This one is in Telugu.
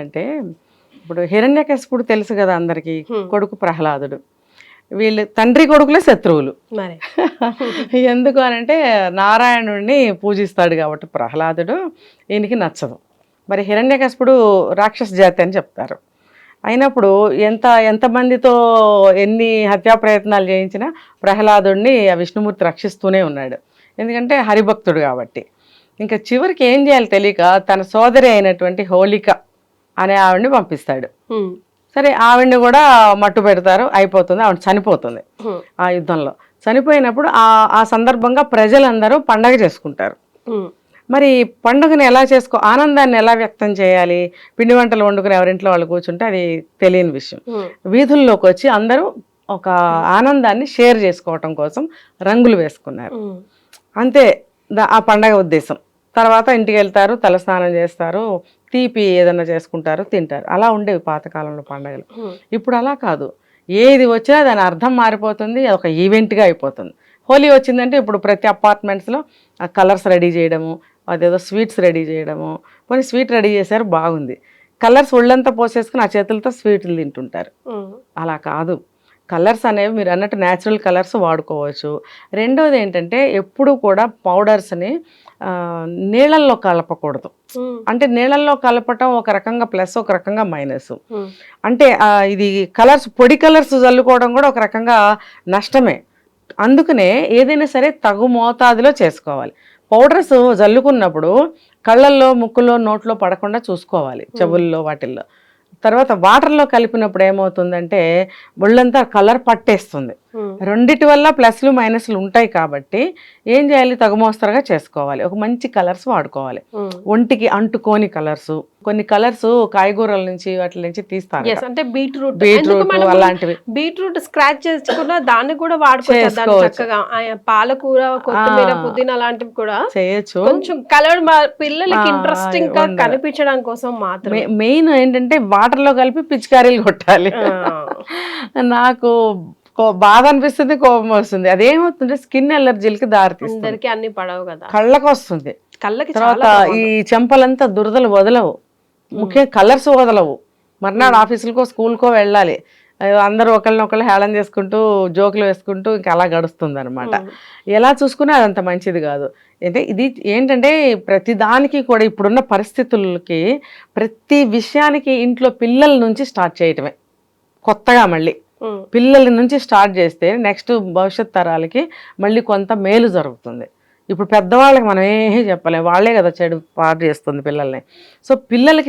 ఏమైందంటే ఇప్పుడు హిరణ్యకశిపుడు తెలుసు కదా అందరికి, కొడుకు ప్రహ్లాదుడు. వీళ్ళు తండ్రి కొడుకులే శత్రువులు. మరి ఎందుకు అనంటే నారాయణుడిని పూజిస్తాడు కాబట్టి ప్రహ్లాదుడు, ఈయనకి నచ్చదు. మరి హిరణ్యకశిపుడు రాక్షస జాతి అని చెప్తారు. అయినప్పుడు ఎంతమందితో ఎన్ని హత్యా ప్రయత్నాలు చేయించినా ప్రహ్లాదుడిని ఆ విష్ణుమూర్తి రక్షిస్తూనే ఉన్నాడు. ఎందుకంటే హరిభక్తుడు కాబట్టి. ఇంకా చివరికి ఏం చేయాలి తెలియక తన సోదరి అయినటువంటి హోళిక అనే ఆవిడ్ని పంపిస్తాడు. సరే ఆవిడ్ని కూడా మట్టు పెడతారు, అయిపోతుంది, ఆవిడ చనిపోతుంది ఆ యుద్ధంలో. చనిపోయినప్పుడు ఆ సందర్భంగా ప్రజలందరూ పండగ చేసుకుంటారు. మరి పండుగను ఎలా ఆనందాన్ని ఎలా వ్యక్తం చేయాలి? పిండి వంటలు వండుకుని ఎవరింట్లో వాళ్ళు కూర్చుంటే అది తెలియని విషయం. వీధుల్లోకి వచ్చి అందరూ ఒక ఆనందాన్ని షేర్ చేసుకోవటం కోసం రంగులు వేసుకున్నారు. అంతే ఆ పండగ ఉద్దేశం. తర్వాత ఇంటికి వెళ్తారు, తలస్నానం చేస్తారు, తీపి ఏదన్నా చేసుకుంటారు, తింటారు. అలా ఉండేవి పాతకాలంలో పండగలు. ఇప్పుడు అలా కాదు. ఏది వచ్చినా దాని అర్థం మారిపోతుంది, ఒక ఈవెంట్గా అయిపోతుంది. హోలీ వచ్చిందంటే ఇప్పుడు ప్రతి అపార్ట్మెంట్స్లో కలర్స్ రెడీ చేయడము, అదేదో స్వీట్స్ రెడీ చేయడము. కొన్ని స్వీట్ రెడీ చేశారు, బాగుంది. కలర్స్ ఒళ్ళంతా పోసేసుకుని ఆ చేతులతో స్వీట్లు తింటుంటారు. అలా కాదు. కలర్స్ అనేవి మీరు అన్నట్టు న్యాచురల్ కలర్స్ వాడుకోవచ్చు. రెండోది ఏంటంటే ఎప్పుడు కూడా పౌడర్స్ని నీళ్ళల్లో కలపకూడదు. అంటే నీళ్ళల్లో కలపటం ఒక రకంగా ప్లస్, ఒక రకంగా మైనస్. అంటే ఇది కలర్స్, పొడి కలర్స్ చల్లుకోవడం కూడా ఒక రకంగా నష్టమే. అందుకనే ఏదైనా సరే తగు మోతాదులో చేసుకోవాలి. పౌడర్స్ జల్లుకున్నప్పుడు కళ్ళల్లో, ముక్కులో, నోట్లో పడకుండా చూసుకోవాలి, చెవుల్లో వాటిల్లో. తర్వాత వాటర్లో కలిపినప్పుడు ఏమవుతుందంటే ఒళ్ళంతా కలర్ పట్టేస్తుంది. రెండిటి వల్ల ప్లస్లు మైనస్లు ఉంటాయి కాబట్టి ఏం చేయాలి? తగుమోస్తరుగా చేసుకోవాలి. ఒక మంచి కలర్స్ వాడుకోవాలి. ఒంటికి అంటుకోని కలర్స్, కొన్ని కలర్స్ కాయగూరల నుంచి వాటి నుంచి తీస్తారు. అంటే బీట్రూట్ అలాంటివి. బీట్రూట్ స్క్రాచ్ చేసుకున్నా దాన్ని కూడా వాడుకోవచ్చు. పాలకూర, కొత్తిమీర, పుదీనా అలాంటివి కూడా చేయొచ్చు. కొంచెం కలర్ పిల్లలకి ఇంట్రెస్టింగ్ గా కనిపించడం కోసం మాత్రమే. మెయిన్ ఏంటంటే వాటర్లో కలిపి పిచికారీలు కొట్టాలి. నాకు బాధ అనిపిస్తుంది, కోపం వస్తుంది. అదేమవుతుంటే స్కిన్ అలర్జీలకి దారితీస్తుంది. అన్ని పడవు కదా, కళ్ళకు వస్తుంది. కళ్ళకి తర్వాత ఈ చెంపలంతా దురదలు వదలవు, ముఖ్యంగా కలర్స్ వదలవు. మర్నాడు ఆఫీసులకో స్కూల్కో వెళ్ళాలి, అందరూ ఒకళ్ళనొకళ్ళు హేళన చేసుకుంటూ జోకులు వేసుకుంటూ ఇంకా అలా గడుస్తుంది అనమాట. ఎలా చూసుకున్నా అదంత మంచిది కాదు. అంటే ఇది ఏంటంటే ప్రతి దానికి కూడా ఇప్పుడున్న పరిస్థితులకి ప్రతి విషయానికి ఇంట్లో పిల్లల నుంచి స్టార్ట్ చేయటమే కొత్తగా. మళ్ళీ పిల్లల నుంచి స్టార్ట్ చేస్తే నెక్స్ట్ భవిష్యత్ తరాలకి మళ్ళీ కొంత మేలు జరుగుతుంది. ఇప్పుడు పెద్దవాళ్ళకి మనం ఏమీ చెప్పలేం, వాళ్ళే కదా చెడు పాడు చేస్తుంది పిల్లల్ని. సో పిల్లలకి